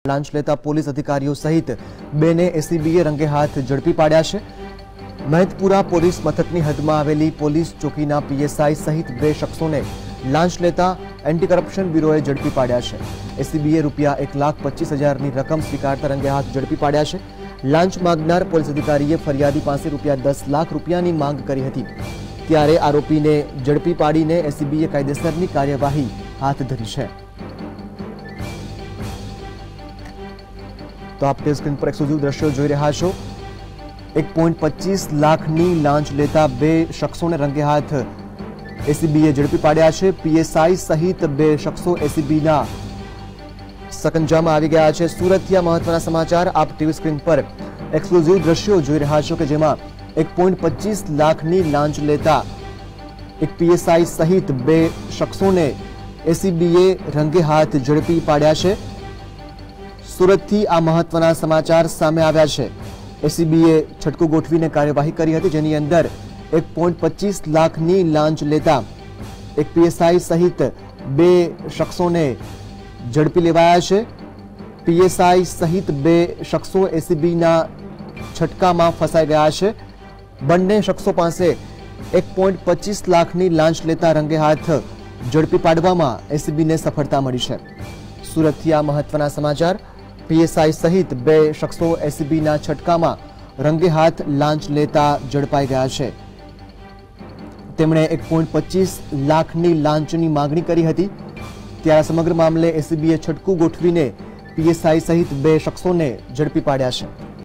Launch लेता police अधिकारीओ सहित बेने एसीबीए रंगे हाथ झड़पी पाड्या छे। महेतपुरा पोलीस मथकनी हदमां आवेली पोलीस चौकीना पीएसआई सहित बे शख्सोने लांच लेता एंटी करप्शन ब्यूरोए झड़पी पाड्या छे। एसीबीए रूपिया 1,25,000 ની રકમ સ્વીકારતા રંગે હાથ ઝડપી પાડ્યા છે। લાંચ માંગનાર પોલીસ અધિકારીએ ફરિયાદી પાસે રૂપિયા 10 લાખ રૂપિયાની માંગ કરી હતી, ત્યારે આરોપીને ઝડપી પાડીને એસીબીએ કાયદેસરની કાર્યવાહી હાથ ધરી છે। तो आप स्क्रीन पर एक्सक्लूसिव दृश्यों જોઈ રહ્યા છો। 1.25 લાખની લાંચ લેતા બે શખ્સોને રંગે હાથ એસીબીએ ઝડપી પાડ્યા છે। પીએસઆઈ સહિત બે શખ્સો એસીબીના सकंजामां આવી ગયા છે। સુરતથી આ મહત્વના સમાચાર आप टीवी स्क्रीन पर एक्सक्लूसिव दृश्यों જોઈ રહ્યા છો કે જેમાં 1.25 લાખની લાંચ લેતા એક પીએસઆઈ સહિત બે શખ્સોને એસીબીએ રંગે હાથ ઝડપી પાડ્યા છે। સુરતથી આ મહત્વના સમાચાર સામે આવ્યા છે। એસીબીએ છટકું ગોઠવીને કાર્યવાહી કરી હતી, જેની અંદર 1.25 લાખની લાંચ લેતા એક પીએસઆઈ સહિત બે શખ્સોને ઝડપી લેવાયા છે। પીએસઆઈ સહિત બે શખ્સો એસીબીના છટકામાં ફસાઈ ગયા છે। બંને શખ્સો પાસે 1.25 લાખની લાંચ લેતા રંગે હાથ ઝડપી પાડવામાં એસીબીને સફળતા મળી છે। સુરતથી આ મહત્વના સમાચાર। पीएसआई सहित बे शख्सों एसीबीना छटकामां रंगे हाथ लांच लेता झड़पाई गया है। तेमणे 1.25 लाखनी लांचनी मांगणी करी हती, त्यारे समग्र मामले एसीबीए छटकू गोठवीने पीएसआई सहित बे शख्सोने झड़पी पाड्या है।